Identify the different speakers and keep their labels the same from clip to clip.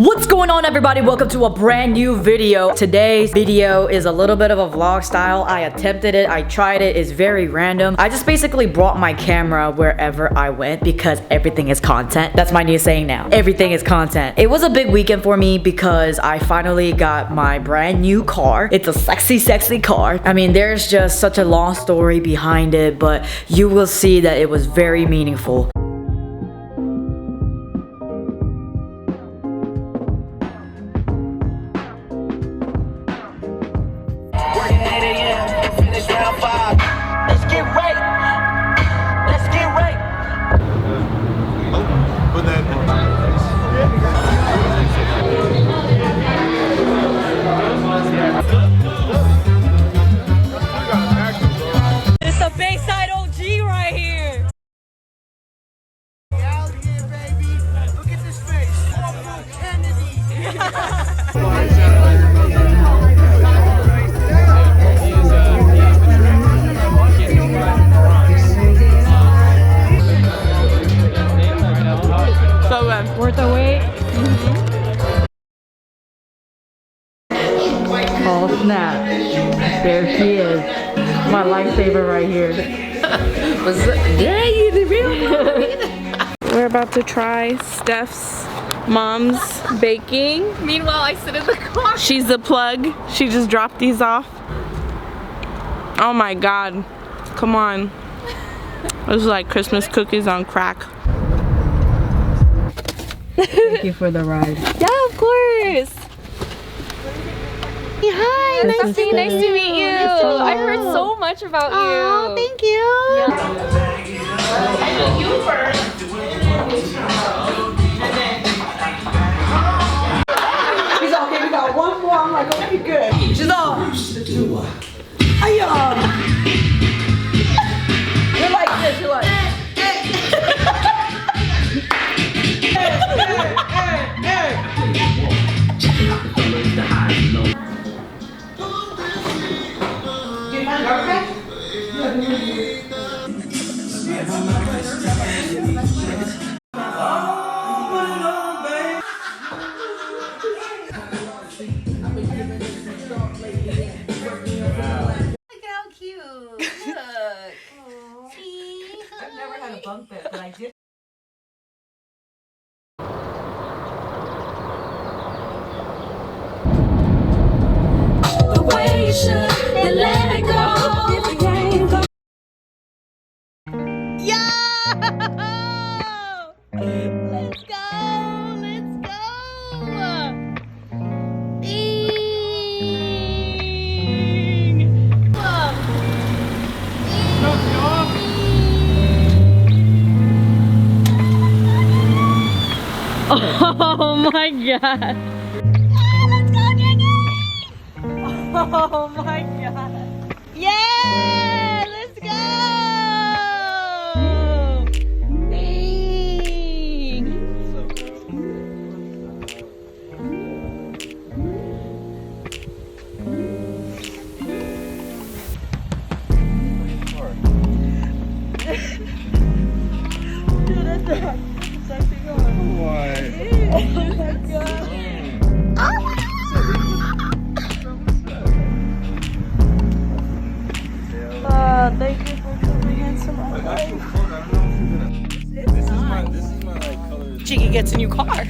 Speaker 1: What's going on, everybody? Welcome to a brand new video. Today's video is a little bit of a vlog style. I attempted it, I tried it, it's very random. I just basically brought my camera wherever I went because everything is content. That's my new saying now. Everything is content. It was a big weekend for me because I finally got my brand new car. It's a sexy car. I mean, there's just such a long story behind it, but you will see that it was very meaningful.
Speaker 2: Worth the wait?
Speaker 1: Oh snap. There she is. My lifesaver right here.
Speaker 2: We're about to try Steph's mom's baking.
Speaker 3: Meanwhile, I sit in the car.
Speaker 2: She's the plug. She just dropped these off. Oh my god. Come on. This is like Christmas cookies on crack.
Speaker 1: Thank you for the ride.
Speaker 3: Yeah, of course. Hi, nice to meet you. I heard so much about you.
Speaker 4: Oh, thank you.
Speaker 3: I know you first.
Speaker 4: He's okay, we got one more. I'm like, okay, good. She's on. Hiya. You're like this, you're like. Bunk bed, but I did.
Speaker 5: The way you should, then let it go.
Speaker 4: Yeah! Let's go! Let's go!
Speaker 2: Oh my god.
Speaker 4: Let's go, Jiggy!
Speaker 2: Oh my god.
Speaker 4: Yeah! Let's go! Dude, that's sexy going.
Speaker 6: What?
Speaker 4: Oh my god. Thank you for coming handsome.
Speaker 6: This is my like color.
Speaker 4: Jiggy gets a new car.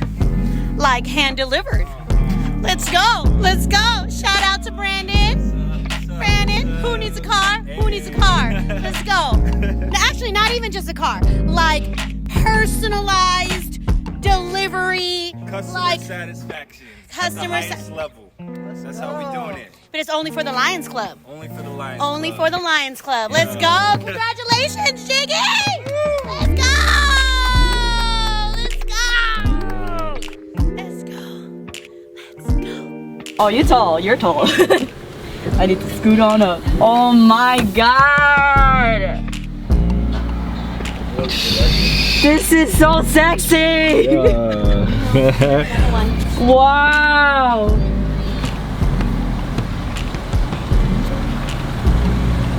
Speaker 4: Like hand delivered. Let's go. Let's go. Shout out to Brandon. Brandon, who needs a car? Who needs a car? Let's go. No, actually, not even just a car. Like personalized delivery.
Speaker 6: Customer satisfaction.
Speaker 4: Customer
Speaker 6: highest level. That's how we doing it.
Speaker 4: But it's only for the Lions Club.
Speaker 6: Only for the Lions.
Speaker 4: Only for the Lions Club. Let's go. Congratulations, Jiggy. Let's go. Let's go. Let's go. Let's go.
Speaker 1: Oh, you're tall. You're tall. I need to scoot on up. Oh my god. This is so sexy. Wow.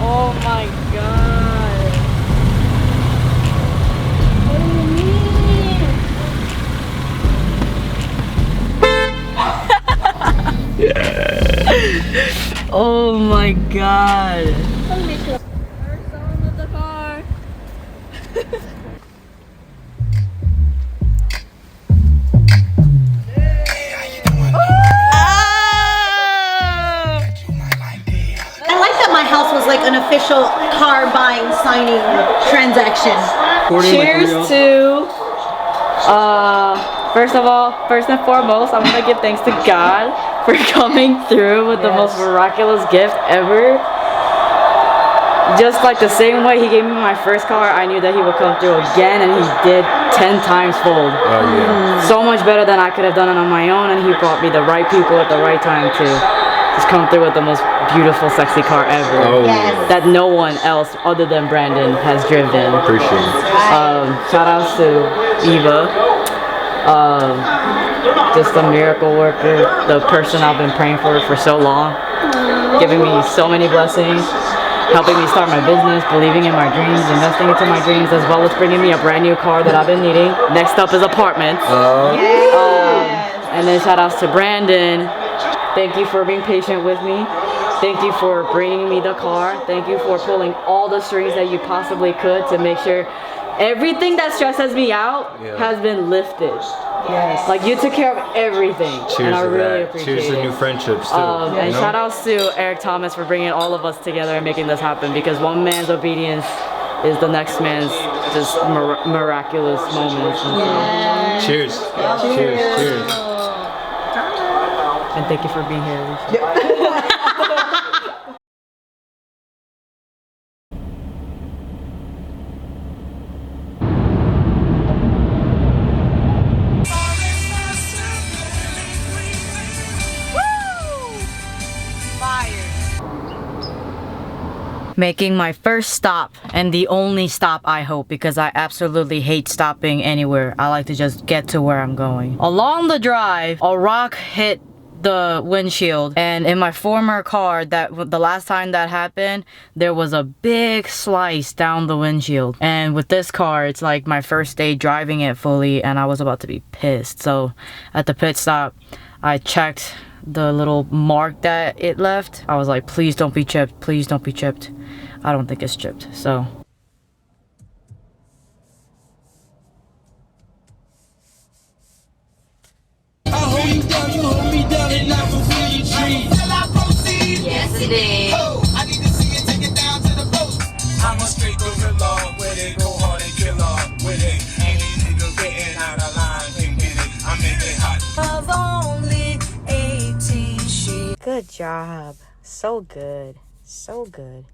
Speaker 1: Oh my god. What do you mean? Oh my god.
Speaker 4: I like that my house was like an official car buying signing transaction.
Speaker 1: Cheers to first and foremost, I'm gonna give thanks to God for coming through with the most miraculous gift ever. Just like the same way he gave me my first car, I knew that he would come through again, and he did 10 times fold.
Speaker 6: Oh yeah.
Speaker 1: So much better than I could have done it on my own, and he brought me the right people at the right time to just come through with the most beautiful, sexy car ever.
Speaker 6: Oh
Speaker 1: That no one else other than Brandon has driven.
Speaker 6: appreciate it.
Speaker 1: Shout outs to EVA. Just a miracle worker, the person I've been praying for so long, giving me so many blessings, helping me start my business, believing in my dreams, investing into my dreams, as well as bringing me a brand new car that I've been needing. Next up is apartments. And then shout outs to Brandon. Thank you for being patient with me. Thank you for bringing me the car. Thank you for pulling all the strings that you possibly could to make sure everything that stresses me out has been lifted. Yes. Like, you took care of everything.
Speaker 6: Cheers
Speaker 1: and I
Speaker 6: to
Speaker 1: really
Speaker 6: that.
Speaker 1: appreciate
Speaker 6: Cheers
Speaker 1: it.
Speaker 6: to new friendships too.
Speaker 1: And shout outs to Eric Thomas for bringing all of us together and making this happen, because one man's obedience is the next man's just miraculous moments. And
Speaker 6: Cheers. Cheers. Cheers.
Speaker 1: and thank you for being here, Alicia. Making my first stop, and the only stop, I hope, because I absolutely hate stopping anywhere. I like to just get to where I'm going. Along the drive, a rock hit the windshield, and in my former car, the last time that happened, there was a big slice down the windshield. And with this car, it's like my first day driving it fully, and I was about to be pissed. So at the pit stop, I checked the little mark that it left. I was like, please don't be chipped, please don't be chipped. I don't think it's chipped. So
Speaker 7: I hold you down, you hold me down, and I will feel your dreams. Till I proceed.
Speaker 3: Yes, it is.
Speaker 7: Oh, I need to see you take it down to the post. I'm a straight gorilla with it, go hard and killer with it. Any nigga getting out of line can get it. I make it hot.
Speaker 5: Of only 18 sheets.
Speaker 1: good job. So good. So good.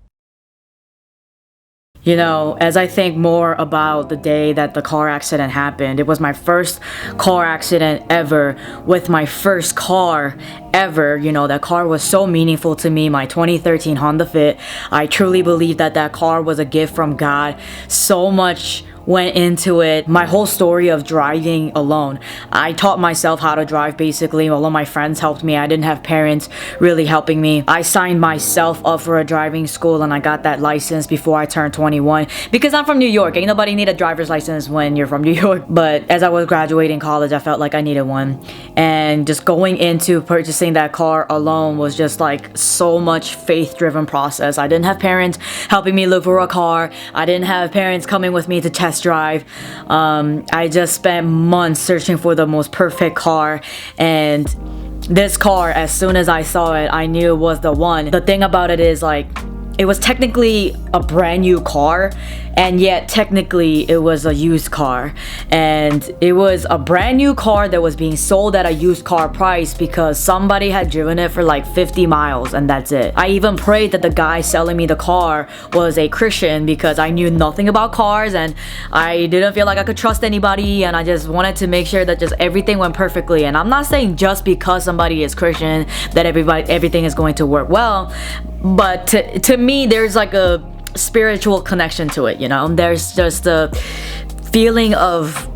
Speaker 1: You know, as I think more about the day that the car accident happened, it was my first car accident ever with my first car ever. You know, that car was so meaningful to me, my 2013 Honda Fit. I truly believe that that car was a gift from God. So much went into it. My whole story of driving alone. I taught myself how to drive basically. All of my friends helped me. I didn't have parents really helping me. I signed myself up for a driving school and I got that license before I turned 21 because I'm from New York. Ain't nobody need a driver's license when you're from New York. But as I was graduating college, I felt like I needed one. And just going into purchasing that car alone was just like so much faith-driven process. I didn't have parents helping me look for a car. I didn't have parents coming with me to test drive. I just spent months searching for the most perfect car, and this car, as soon as I saw it, I knew it was the one. The thing about it is, like, it was technically a brand new car, and yet technically it was a used car. And it was a brand new car that was being sold at a used car price because somebody had driven it for like 50 miles and that's it. I even prayed that the guy selling me the car was a Christian because I knew nothing about cars and I didn't feel like I could trust anybody, and I just wanted to make sure that just everything went perfectly. And I'm not saying just because somebody is Christian that everything is going to work well, but to me there's like a spiritual connection to it, you know. There's just a feeling of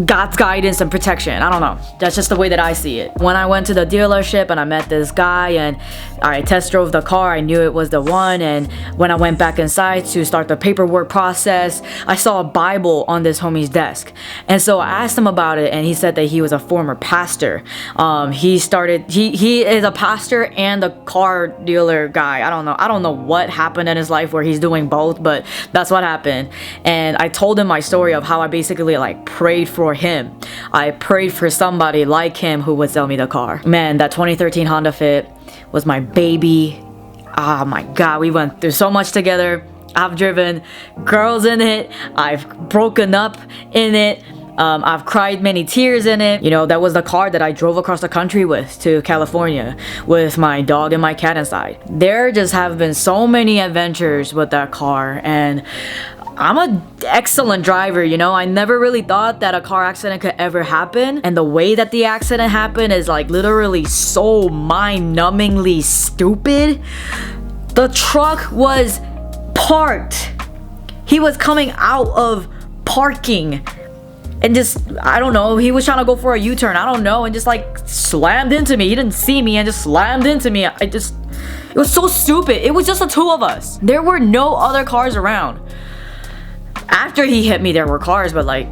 Speaker 1: God's guidance and protection. I don't know. That's just the way that I see it. When I went to the dealership and I met this guy and I test drove the car, I knew it was the one. And when I went back inside to start the paperwork process, I saw a Bible on this homie's desk. And so I asked him about it, and he said that he was a former pastor. He is a pastor and a car dealer guy. I don't know what happened in his life where he's doing both, but that's what happened. And I told him my story of how I basically like prayed for him. I prayed for somebody like him who would sell me the car. Man, that 2013 Honda Fit was my baby. Oh my God, we went through so much together. I've driven girls in it. I've broken up in it. I've cried many tears in it. You know, that was the car that I drove across the country with to California with my dog and my cat inside. There just have been so many adventures with that car, and I'm an excellent driver, you know. I never really thought that a car accident could ever happen, and the way that the accident happened is like literally so mind-numbingly stupid. The truck was parked. He was coming out of parking and just, I don't know, he was trying to go for a U-turn, I don't know, and just like slammed into me. He didn't see me and just slammed into me. It was so stupid. It was just the two of us. There were no other cars around. After he hit me, there were cars, but like,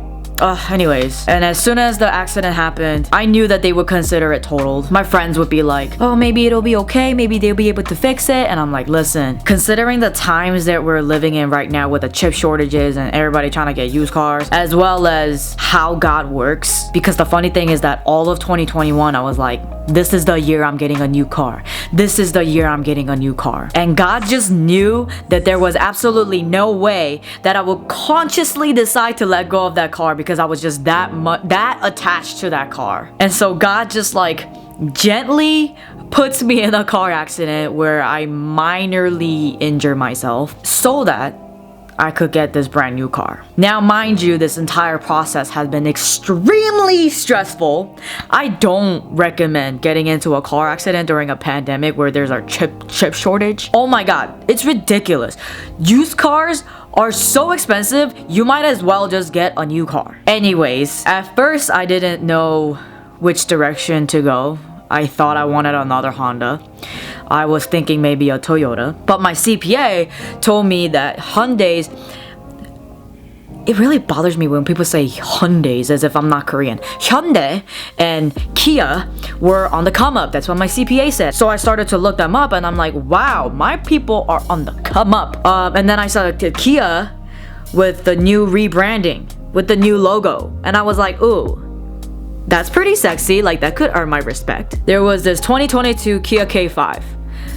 Speaker 1: anyways. And as soon as the accident happened, I knew that they would consider it totaled. My friends would be like, oh, maybe it'll be okay, maybe they'll be able to fix it. And I'm like, listen, considering the times that we're living in right now with the chip shortages and everybody trying to get used cars, as well as how God works, because the funny thing is that all of 2021 I was like, this is the year I'm getting a new car. This is the year I'm getting a new car. And God just knew that there was absolutely no way that I would consciously decide to let go of that car, because I was just that attached to that car. And so God just like gently puts me in a car accident where I minorly injure myself so that I could get this brand new car. Now, mind you, this entire process has been extremely stressful. I don't recommend getting into a car accident during a pandemic where there's a chip shortage. Oh my God, it's ridiculous. Used cars are so expensive, you might as well just get a new car. Anyways, at first I didn't know which direction to go. I thought I wanted another Honda. I was thinking maybe a Toyota, but my CPA told me that Hyundais, it really bothers me when people say Hyundais as if I'm not Korean. Hyundai and Kia were on the come up. That's what my CPA said. So I started to look them up, and I'm like, wow, my people are on the come up. And then I saw Kia with the new rebranding, with the new logo, and I was like, ooh, that's pretty sexy. Like, that could earn my respect. There was this 2022 Kia K5,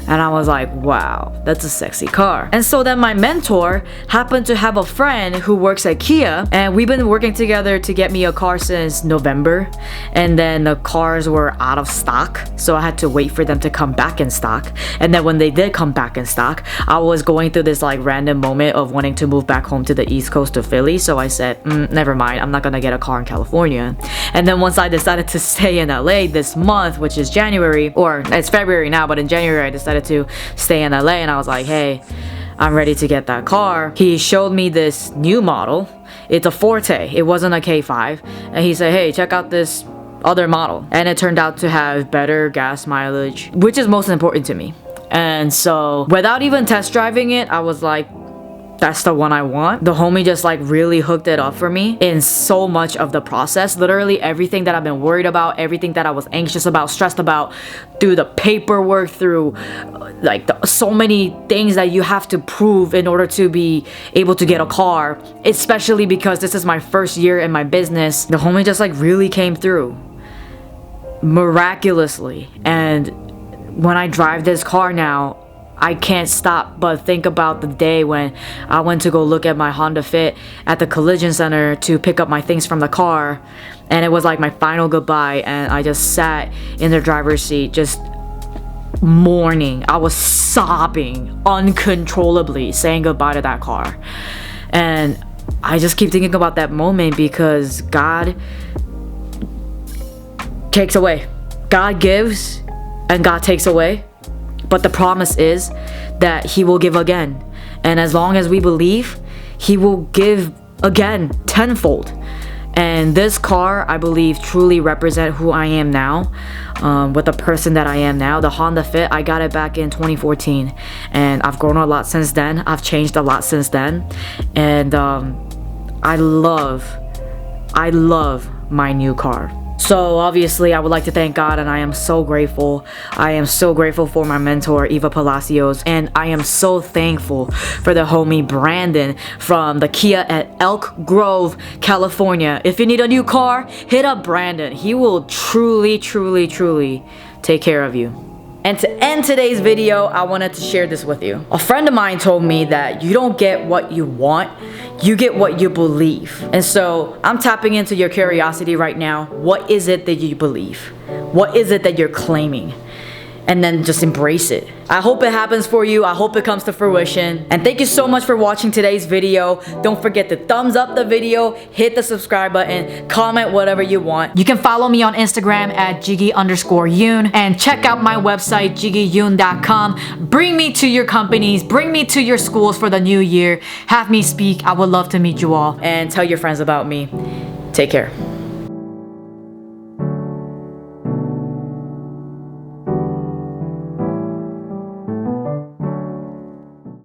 Speaker 1: and I was like, wow, that's a sexy car. And so then my mentor happened to have a friend who works at Kia, and we've been working together to get me a car since November. And then the cars were out of stock, so I had to wait for them to come back in stock. And then when they did come back in stock, I was going through this like random moment of wanting to move back home to the East Coast of Philly. So I said, never mind, I'm not gonna get a car in California. And then once I decided to stay in LA this month, which is January, or it's February now, but in January I decided to stay in LA, and I was like, hey, I'm ready to get that car. He showed me this new model. It's a Forte. It wasn't a K5. And he said, hey, check out this other model. And it turned out to have better gas mileage, which is most important to me. And so without even test driving it, I was like, that's the one I want. The homie just like really hooked it up for me in so much of the process. Literally everything that I've been worried about, everything that I was anxious about, stressed about, through the paperwork, through like so many things that you have to prove in order to be able to get a car, especially because this is my first year in my business. The homie just like really came through miraculously. And when I drive this car now, I can't stop but think about the day when I went to go look at my Honda Fit at the collision center to pick up my things from the car, and it was like my final goodbye, and I just sat in the driver's seat just mourning. I was sobbing uncontrollably saying goodbye to that car. And I just keep thinking about that moment because God takes away. God gives and God takes away. But the promise is that He will give again. And as long as we believe, He will give again tenfold. And this car, I believe, truly represent who I am now, with the person that I am now. The Honda Fit, I got it back in 2014, and I've grown a lot since then. I've changed a lot since then, and I love my new car. So obviously I would like to thank God, and I am so grateful. I am so grateful for my mentor EVA PALACIOS, and I am so thankful for the homie Brandon from the Kia at Elk Grove, California. If you need a new car, hit up Brandon. He will truly take care of you. And to end today's video, I wanted to share this with you. A friend of mine told me that you don't get what you want, you get what you believe. And so I'm tapping into your curiosity right now. What is it that you believe? What is it that you're claiming? And then just embrace it. I hope it happens for you. I hope it comes to fruition. And thank you so much for watching today's video. Don't forget to thumbs up the video, hit the subscribe button, comment whatever you want. You can follow me on Instagram at Jiggy_Yoon, and check out my website, jiggyyoon.com. Bring me to your companies, bring me to your schools for the new year. Have me speak. I would love to meet you all. And tell your friends about me. Take care.